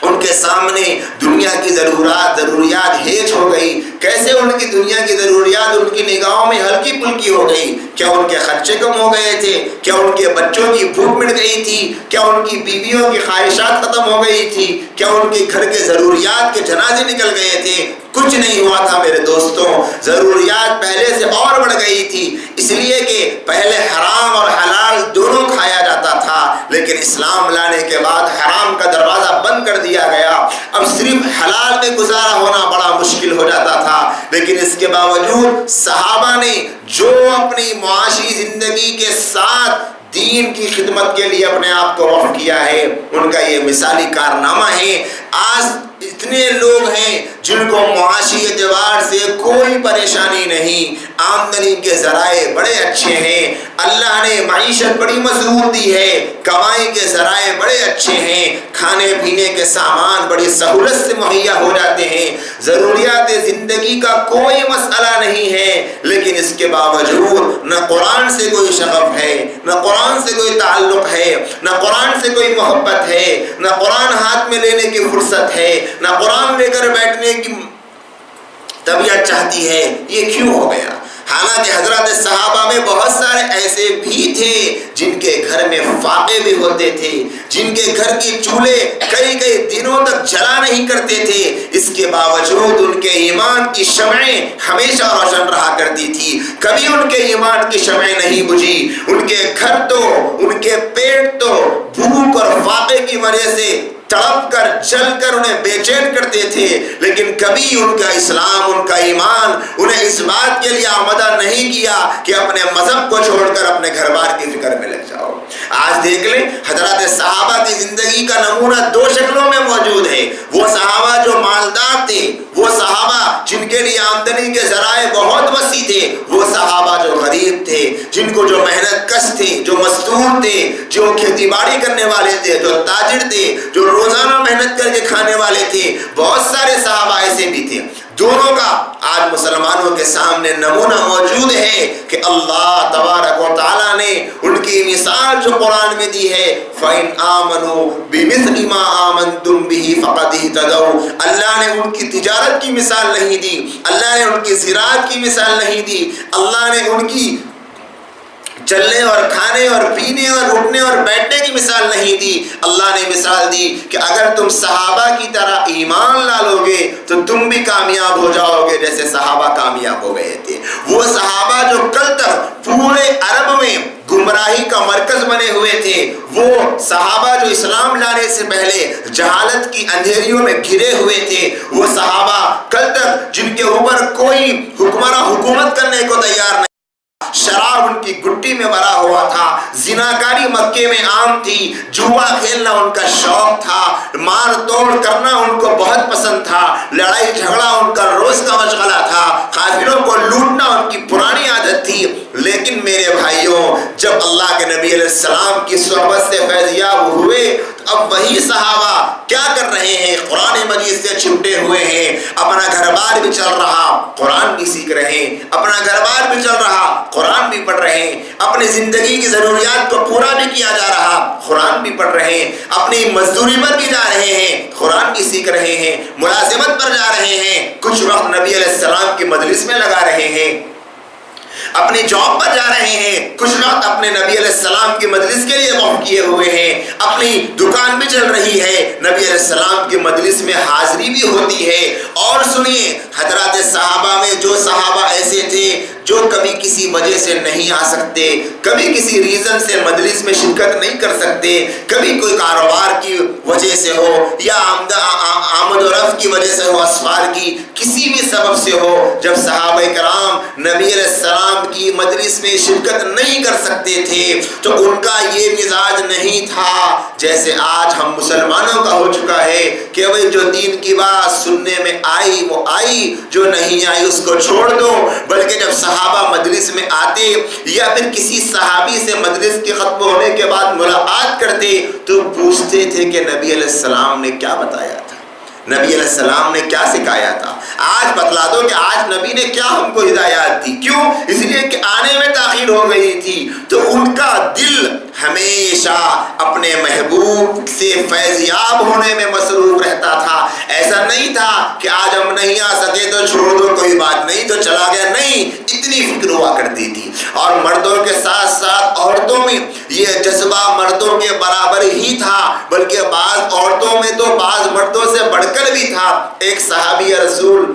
ان کے سامنے دنیا کی ضروریات ہیج ہو گئی، کیسے ان کی دنیا کی ضروریات ان کی نگاہوں میں ہلکی پھلکی ہو گئی۔ کیا ان کے خرچے کم ہو گئے تھے؟ کیا ان کے بچوں کی بھوک مٹ گئی تھی؟ کیا ان کی بیویوں کی خواہشات ختم ہو گئی تھی؟ کیا ان کے گھر کے ضروریات کے جنازے نکل گئے تھے؟ کچھ نہیں ہوا تھا میرے دوستوں، ضروریات پہلے سے اور بڑھ گئی تھی، اس لیے کہ پہلے حرام اور حلال دونوں کھایا جاتا تھا، لیکن اسلام لانے کے بعد حرام کا دروازہ بند کر دیا گیا، اب صرف حلال میں گزارا ہونا بڑا مشکل ہو جاتا تھا۔ لیکن اس کے باوجود صحابہ نے جو اپنی معاشی زندگی کے ساتھ دین کی خدمت کے لیے اپنے آپ کو وقف کیا ہے، ان کا یہ مثالی کارنامہ ہے۔ آج اتنے لوگ ہیں جن کو معاشی اعتبار سے کوئی پریشانی نہیں، آمدنی کے ذرائع بڑے اچھے ہیں، اللہ نے معیشت بڑی مسرور دی ہے، کمائی کے ذرائع بڑے اچھے ہیں، کھانے پینے کے سامان بڑی سہولت سے مہیا ہو جاتے ہیں، ضروریات زندگی کا کوئی مسئلہ نہیں ہے، لیکن اس کے باوجود نہ قرآن سے کوئی شغف ہے، نہ قرآن سے کوئی تعلق ہے، نہ قرآن سے کوئی محبت ہے، نہ قرآن ہاتھ میں لینے کی فرصت ہے، نہ قرآن لے کر بیٹھنے کی طبیعت چاہتی ہے۔ یہ کیوں ہو گیا؟ حالانکہ حضرات صحابہ میں بہت سارے ایسے بھی تھے جن کے گھر میں فاقے بھی ہوتے تھے، جن کے گھر کی چولہے کئی کئی دنوں تک جلا نہیں کرتے تھے، اس کے باوجود ان کے ایمان کی شمعیں ہمیشہ روشن رہا کرتی تھی، کبھی ان کے ایمان کی شمعیں نہیں بجھی۔ ان کے گھر تو، ان کے پیٹ تو بھوک اور فاقے کی وجہ سے تڑپ کر جل کر انہیں بے چین کرتے تھے، لیکن کبھی ان کا اسلام، ان کا ایمان انہیں اس بات کے لیے آمادہ نہیں کیا کہ اپنے مذہب کو چھوڑ کر اپنے گھر بار کی فکر میں لگ جاؤ۔ آج دیکھ لیں حضرات صحابہ کی زندگی کا نمونہ دو شکلوں میں موجود ہے۔ وہ صحابہ جو مالدار تھے، وہ صحابہ جن کے لیے آمدنی کے ذرائع بہت وسیع تھے، وہ صحابہ جو غریب تھے، جن کو جو محنت کش تھے، جو مزدور تھے، جو کھیتی باڑی کرنے والے تھے، جو تاجر تھے، جو روزانہ محنت کر کے کھانے والے تھے، بہت سارے صحابہ ایسے بھی تھے۔ دونوں کا آج مسلمانوں کے سامنے نمونہ موجود ہے کہ اللہ تبارک و تعالیٰ نے ان کی مثال جو قرآن میں دی ہے، فَإِنْ آمَنُوا بِمِثْلِ مَا آمَنْتُمْ بِهِ فَقَدِ اهْتَدَوْا، اللہ نے ان کی تجارت کی مثال نہیں دی، اللہ نے ان کی زراعت کی مثال نہیں دی، اللہ نے ان کی چلنے اور کھانے اور پینے اور اٹھنے اور بیٹھنے کی مثال نہیں دی۔ اللہ نے مثال دی کہ اگر تم صحابہ کی طرح ایمان لا لو گے تو تم بھی کامیاب ہو جاؤ گے جیسے صحابہ کامیاب ہو گئے تھے۔ وہ صحابہ جو کل تک پورے عرب میں گمراہی کا مرکز بنے ہوئے تھے، وہ صحابہ جو اسلام لانے سے پہلے جہالت کی اندھیریوں میں گھرے ہوئے تھے، وہ صحابہ کل تک جن کے اوپر کوئی حکمراں حکومت کرنے کو تیار نہیں، شراب ان کی گٹی میں بھرا ہوا تھا، زناکاری مکے میں عام تھی، جوا کھیلنا ان کا شوق تھا، مار توڑ کرنا ان کو بہت پسند تھا، لڑائی جھگڑا ان کا روز کا مشغلہ تھا، قافلوں کو لوٹنا ان کی پرانی عادت تھی۔ لیکن میرے بھائیوں، جب اللہ کے نبی علیہ السلام کی صحبت سے فیضیاب ہوئے، اب وہی صحابہ کیا کر رہے ہیں؟ قرآن مجید سے چمٹے ہوئے ہیں، اپنا گھر بار بھی چل رہا، قرآن بھی سیکھ رہے ہیں، اپنا گھر بار بھی چل رہا، قرآن بھی پڑھ رہے ہیں، اپنی زندگی کی ضروریات کو پورا بھی کیا جا رہا، قرآن بھی پڑھ رہے ہیں، اپنی مزدوری پر بھی جا رہے ہیں، قرآن بھی سیکھ رہے ہیں، ملازمت پر جا رہے ہیں، کچھ وقت نبی علیہ السلام کی مجلس میں لگا رہے ہیں، اپنی جاب پر جا رہے ہیں، کچھ لوگ اپنے نبی علیہ السلام کی مجلس کے لیے وقف کیے ہوئے ہیں، اپنی دکان بھی چل رہی ہے، نبی علیہ السلام کی مجلس میں حاضری بھی ہوتی ہے۔ اور سنیے حضرات صحابہ میں جو صحابہ ایسے تھے جو کبھی کسی وجہ سے نہیں آ سکتے، کبھی کسی ریزن سے مجلس میں شرکت نہیں کر سکتے، کبھی کوئی کاروبار کی وجہ سے ہو یا آمد و رفت کی وجہ سے ہو، اسفار کی کسی بھی سبب سے ہو، جب صحابہ کرام نبی علیہ السلام کی مجلس میں شرکت نہیں کر سکتے تھے تو ان کا یہ مزاج نہیں تھا جیسے آج ہم مسلمانوں کا ہو چکا ہے کہ بھئی جو دین کی بات سننے میں آئی وہ آئی، جو نہیں آئی اس کو چھوڑ دو۔ بلکہ جب صحابہ مجلس میں آتے یا پھر کسی صحابی سے مجلس کے ختم ہونے کے بعد ملاقات کرتے تو پوچھتے تھے کہ نبی علیہ السلام نے کیا بتایا تھا، نبی علیہ السلام نے کیا سکھایا تھا، آج بتلا دو کہ آج نبی نے کیا ہم کو ہدایات دی۔ کیوں؟ اس لیے کہ آنے میں تاخیر ہو گئی تھی، تو ان کا دل ہمیشہ اپنے محبوب سے فیضیاب ہونے میں مصروف رہتا تھا۔ ایسا نہیں تھا کہ آج ہم نہیں آ سکے تو چھوڑ دو، کوئی بات نہیں تو چلا گیا، نہیں، اتنی فکر ہوا کرتی تھی۔ اور مردوں کے ساتھ ساتھ عورتوں میں یہ جذبہ مردوں کے برابر ہی تھا، بلکہ بعض عورتوں میں تو بعض مردوں سے بڑھ کر بھی تھا۔ ایک صحابی رسول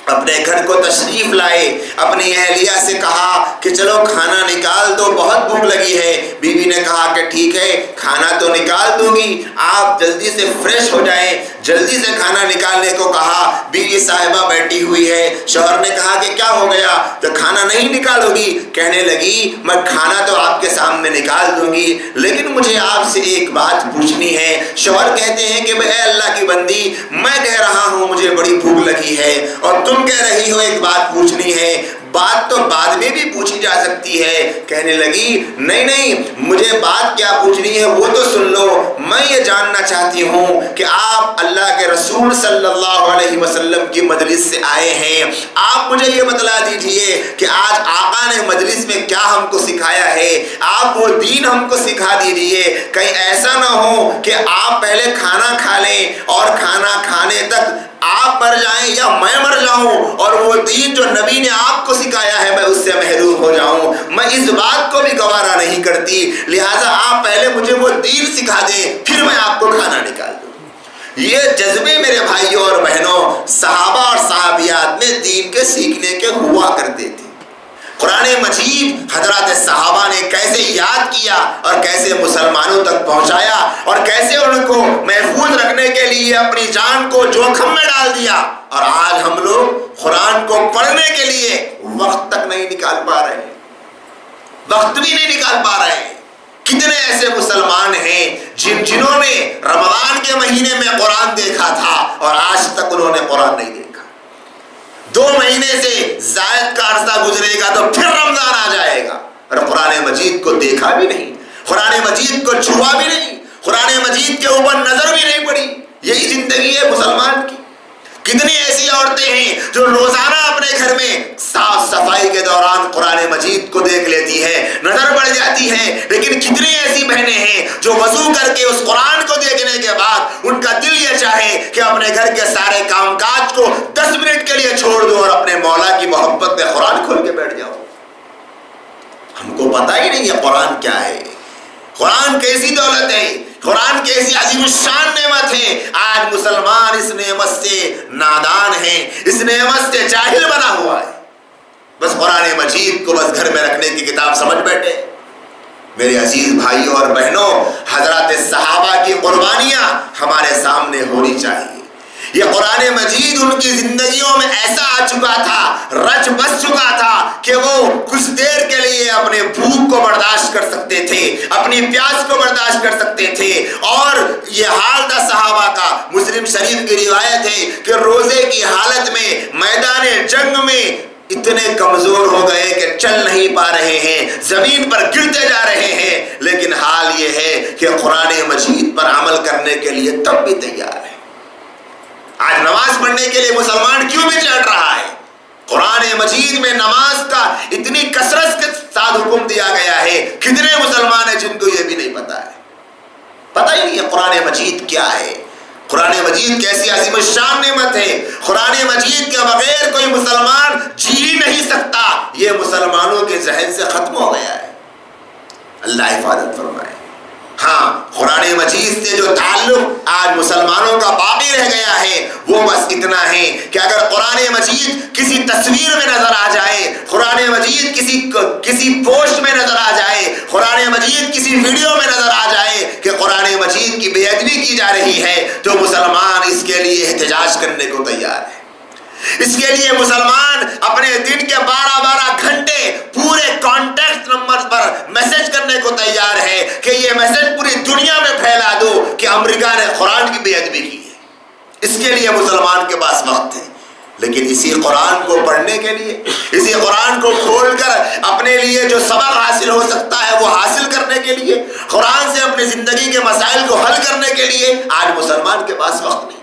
اپنے گھر کو تشریف لائے، اپنی اہلیہ سے کہا کہ چلو کھانا نکال دو، بہت بھوک لگی ہے۔ بیوی نے کہا کہ ٹھیک ہے کھانا تو نکال دوں گی، آپ جلدی سے فریش ہو جائیں۔ جلدی سے کھانا نکالنے کو کہا، بیوی صاحبہ بیٹھی ہوئی ہے، شوہر نے کہا کہ کیا ہو گیا، تو کھانا نہیں نکالو گی؟ کہنے لگی میں کھانا تو آپ کے سامنے نکال دوں گی لیکن مجھے آپ سے ایک بات پوچھنی ہے۔ شوہر کہتے ہیں کہ اے اللہ کی بندی، میں کہہ رہا ہوں مجھے بڑی بھوک لگی ہے اور تم کہہ رہی ہو ایک بات پوچھنی ہے، بات تو بعد میں بھی پوچھی جا سکتی ہے۔ کہنے لگی نہیں مجھے بات کیا پوچھنی ہے وہ تو سن لو، میں یہ جاننا چاہتی ہوں کہ آپ اللہ کے رسول صلی اللہ علیہ وسلم کی مجلس سے آئے ہیں، آپ مجھے یہ بتلا دیجئے کہ آج آقا نے مجلس میں کیا ہم کو سکھایا ہے، آپ وہ دین ہم کو سکھا دیجئے۔ کہیں ایسا نہ ہو کہ آپ پہلے کھانا کھا لیں اور کھانا کھانے تک آپ آپ مر جائیں یا میں مر جاؤں اور وہ دین جو نبی نے آپ کو سکھایا ہے میں اس سے محروم ہو جاؤں، میں اس بات کو بھی گوارا نہیں کرتی، لہٰذا آپ پہلے مجھے وہ دین سکھا دیں پھر میں آپ کو کھانا نکال دوں۔ یہ جذبے میرے بھائیوں اور بہنوں صحابہ اور صحابیات میں دین کے سیکھنے کے ہوا کرتے تھے۔ قرآن مجید حضرات صحابہ نے کیسے یاد کیا اور کیسے مسلمانوں تک پہنچایا اور کیسے ان کو محفوظ رکھنے کے لیے اپنی جان کو جوخم میں ڈال دیا، اور آج ہم لوگ قرآن کو پڑھنے کے لیے وقت تک نہیں نکال پا رہے ہیں، وقت بھی نہیں نکال پا رہے ہیں۔ کتنے ایسے مسلمان ہیں جنہوں نے رمضان کے مہینے میں قرآن دیکھا تھا اور آج تک انہوں نے قرآن نہیں دیکھا، 2 مہینے سے زائد کا عرصہ گزرے گا تو پھر رمضان آ جائے گا اور قرآن مجید کو دیکھا بھی نہیں، قرآن مجید کو چھوا بھی نہیں، قرآن مجید کے اوپر نظر بھی نہیں پڑی۔ یہی زندگی ہے مسلمان کی۔ کتنی ایسی عورتیں ہیں جو روزانہ اپنے گھر میں صاف صفائی کے دوران قرآن مجید کو دیکھ لیتی ہے، نظر پڑ جاتی ہے، لیکن کتنی ایسی بہنیں ہیں جو وضو کر کے اس قرآن کو دیکھنے کے بعد ان کا دل یہ چاہے کہ اپنے گھر کے سارے کام کاج کو 10 منٹ کے لیے چھوڑ دو اور اپنے مولا کی محبت میں قرآن کھول کے بیٹھ جاؤ۔ ہم کو پتہ ہی نہیں ہے قرآن کیا ہے، قرآن کیسی دولت ہے، قرآن کیسی عظیم الشان نعمت ہے۔ آج مسلمان اس نعمت سے نادان ہیں، اس نعمت سے جاہل بنا ہوا ہے، بس قرآن مجید کو بس گھر میں رکھنے کی کتاب سمجھ بیٹھے۔ میرے عزیز بھائیوں اور بہنوں، حضرات صحابہ کی قربانیاں ہمارے سامنے ہونی چاہیے۔ یہ قرآن مجید ان کی زندگیوں میں ایسا آ چکا تھا، رچ بس چکا تھا کہ وہ کچھ دیر کے لیے اپنے بھوک کو برداشت کر سکتے تھے، اپنی پیاس کو برداشت کر سکتے تھے، اور یہ حال تھا صحابہ کا۔ مسلم شریف کی روایت ہے کہ روزے کی حالت میں میدان جنگ میں اتنے کمزور ہو گئے کہ چل نہیں پا رہے ہیں، زمین پر گرتے جا رہے ہیں، لیکن حال یہ ہے کہ قرآن مجید پر عمل کرنے کے لیے تب بھی تیار ہے۔ آج نماز پڑھنے کے لیے مسلمان کیوں بھی چڑھ رہا ہے؟ قرآن مجید میں نماز کا اتنی کثرت کے ساتھ حکم دیا گیا ہے، کتنے مسلمان ہیں جن کو یہ بھی نہیں پتا ہے، پتہ ہی نہیں ہے قرآن مجید کیا ہے، قرآن مجید کیسی عظیم الشان نعمت ہے۔ قرآن مجید کے بغیر کوئی مسلمان جی ہی نہیں سکتا، یہ مسلمانوں کے ذہن سے ختم ہو گیا ہے۔ اللہ حفاظت فرمائے۔ ہاں، قرآن مجید سے جو تعلق آج مسلمانوں کا باقی رہ گیا ہے وہ بس اتنا ہے کہ اگر قرآن مجید کسی تصویر میں نظر آ جائے، قرآن مجید کسی پوسٹ میں نظر آ جائے، قرآن مجید کسی ویڈیو میں نظر آ جائے کہ قرآن مجید کی بے ادبی کی جا رہی ہے تو مسلمان اس کے لیے احتجاج کرنے کو تیار ہے۔ اس کے لیے مسلمان اپنے دن کے 12 گھنٹے پورے کانٹیکٹ نمبر پر میسج کرنے کو تیار ہے کہ یہ میسج پوری دنیا میں پھیلا دو کہ امریکہ نے قرآن کی بے ادبی کی ہے۔ اس کے لیے مسلمان کے پاس وقت ہے، لیکن اسی قرآن کو پڑھنے کے لیے، اسی قرآن کو کھول کر اپنے لیے جو سبق حاصل ہو سکتا ہے وہ حاصل کرنے کے لیے، قرآن سے اپنی زندگی کے مسائل کو حل کرنے کے لیے آج مسلمان کے پاس وقت نہیں۔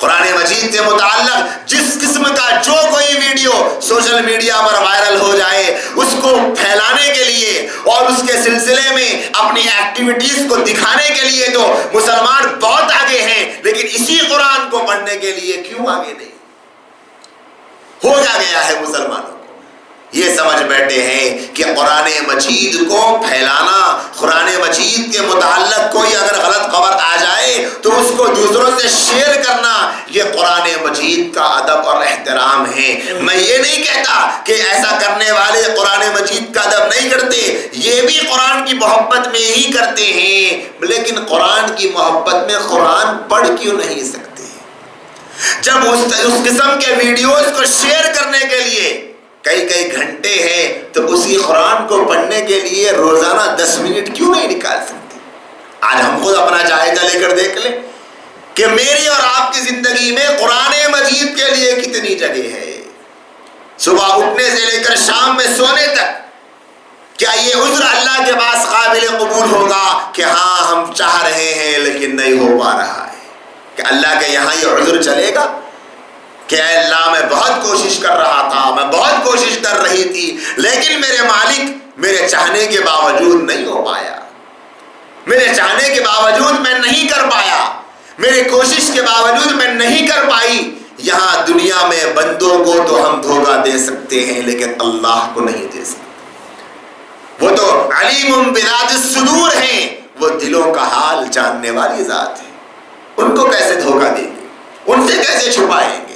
قرآن مجید سے متعلق جس قسم کا جو کوئی ویڈیو سوشل میڈیا پر وائرل ہو جائے اس کو پھیلانے کے لیے اور اس کے سلسلے میں اپنی ایکٹیویٹیز کو دکھانے کے لیے تو مسلمان بہت آگے ہیں، لیکن اسی قرآن کو پڑھنے کے لیے کیوں آگے نہیں؟ ہو کیا گیا ہے مسلمانوں کو؟ یہ سمجھ بیٹھے ہیں کہ قرآن مجید کو پھیلانا، قرآن مجید کے متعلق کوئی اگر غلط خبر آ جائے تو اس کو دوسروں سے شیئر کرنا، یہ قرآن مجید کا ادب اور احترام ہے۔ میں یہ نہیں کہتا کہ ایسا کرنے والے قرآن مجید کا ادب نہیں کرتے، یہ بھی قرآن کی محبت میں ہی کرتے ہیں، لیکن قرآن کی محبت میں قرآن پڑھ کیوں نہیں سکتے؟ جب اس قسم کے ویڈیوز کو شیئر کرنے کے لیے کئی گھنٹے ہیں تو اسی قرآن کو پڑھنے کے لیے روزانہ 10 منٹ کیوں نہیں نکال سکتے؟ آج ہم خود اپنا جائزہ لے کر دیکھ لیں کہ میری اور آپ کی زندگی میں قرآن مجید کے لیے کتنی جگہ ہے۔ صبح اٹھنے سے لے کر شام میں سونے تک کیا یہ عذر اللہ کے پاس قابل قبول ہوگا کہ ہاں ہم چاہ رہے ہیں لیکن نہیں ہو پا رہا ہے؟ کہ اللہ کے یہاں یہ عذر چلے گا کہ اے اللہ میں بہت کوشش کر رہا تھا، میں بہت کوشش کر رہی تھی، لیکن میرے مالک میرے چاہنے کے باوجود نہیں ہو پایا، میرے چاہنے کے باوجود میں نہیں کر پایا، میری کوشش کے باوجود میں نہیں کر پائی. یہاں دنیا میں بندوں کو تو ہم دھوکہ دے سکتے ہیں لیکن اللہ کو نہیں دے سکتے. وہ تو علیم بذات الصدور ہیں، وہ دلوں کا حال جاننے والی ذات ہے. ان کو کیسے دھوکہ دیں گے، ان سے کیسے چھپائیں گے؟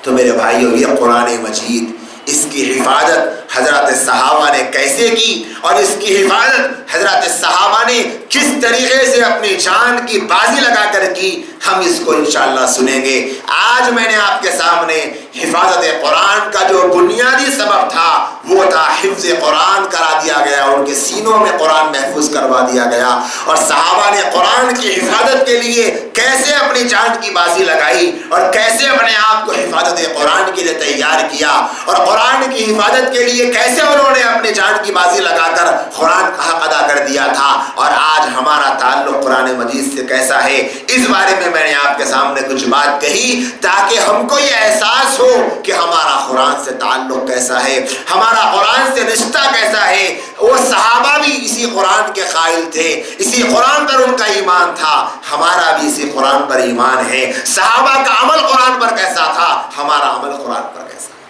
تو میرے بھائیو، یہ قرآن مجید، اس کی حفاظت حضرات صحابہ نے کیسے کی اور اس کی حفاظت حضرات صحابہ نے کس طریقے سے اپنی جان کی بازی لگا کر کی، ہم اس کو انشاءاللہ سنیں گے. آج میں نے آپ کے سامنے حفاظت قرآن کا جو بنیادی سبب تھا وہ تھا حفظ قرآن کرا دیا گیا، ان کے سینوں میں قرآن محفوظ کروا دیا گیا، اور صحابہ نے قرآن کی حفاظت کے لیے کیسے اپنی جان کی بازی لگائی اور کیسے اپنے آپ کو حفاظت قرآن کے لیے تیار کیا، اور قرآن کی حفاظت کے لیے کیسے انہوں نے اپنی جان کی بازی لگا کر قرآن کا حق ادا کر دیا تھا. اور آج ہمارا تعلق قرآن مجید سے کیسا ہے، اس بارے میں نے آپ کے سامنے کچھ بات کہی تاکہ ہم کو یہ احساس ہو کہ ہمارا قرآن سے تعلق کیسا ہے، ہمارا قرآن سے رشتہ کیسا ہے. وہ صحابہ بھی اسی قرآن کے قائل تھے، اسی قرآن پر ان کا ایمان تھا، ہمارا بھی اسی قرآن پر ایمان ہے. صحابہ کا عمل قرآن پر کیسا تھا، ہمارا عمل قرآن پر کیسا ہے.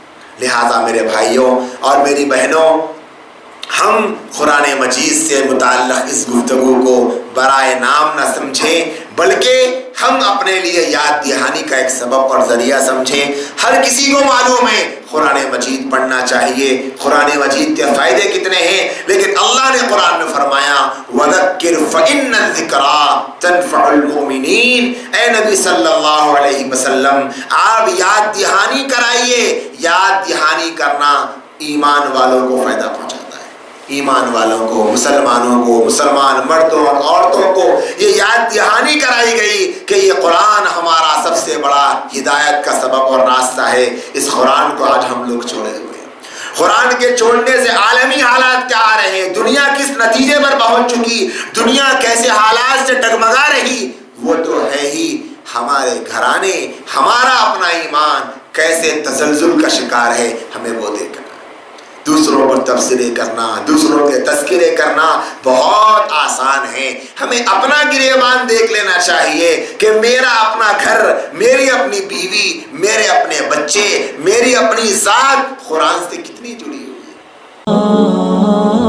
لہٰذا میرے بھائیوں اور میری بہنوں، ہم قرآن مجید سے متعلق اس گفتگو کو برائے نام نہ سمجھیں بلکہ ہم اپنے لیے یاد دہانی کا ایک سبب اور ذریعہ سمجھیں. ہر کسی کو معلوم ہے قرآن مجید پڑھنا چاہیے، قرآن مجید کے فائدے کتنے ہیں، لیکن اللہ نے قرآن میں فرمایا وَذَكِّرْ فَإِنَّ الذِّكْرَىٰ تَنفَعُ الْمُؤْمِنِينَ. اے نبی صلی اللہ علیہ وسلم، آپ یاد دہانی کرائیے. یاد دہانی کرنا ایمان والوں کو فائدہ پہنچاتا ہے. ایمان والوں کو، مسلمانوں کو، مسلمان مردوں اور عورتوں کو یہ یاد دہانی کرائی گئی کہ یہ قرآن ہمارا سب سے بڑا ہدایت کا سبب اور راستہ ہے. اس قرآن کو آج ہم لوگ چھوڑے ہوئے ہیں. قرآن کے چھوڑنے سے عالمی حالات کیا آ رہے ہیں، دنیا کس نتیجے پر پہنچ چکی، دنیا کیسے حالات سے ڈگمگا رہی، وہ تو ہے ہی. ہمارے گھرانے، ہمارا اپنا ایمان کیسے تزلزل کا شکار ہے، ہمیں وہ دیکھنا. دوسروں پر تبصرے کرنا، دوسروں کے تذکرے کرنا بہت آسان ہے. ہمیں اپنا گریبان دیکھ لینا چاہیے کہ میرا اپنا گھر، میری اپنی بیوی، میرے اپنے بچے، میری اپنی ذات قرآن سے کتنی جڑی ہوئی ہے.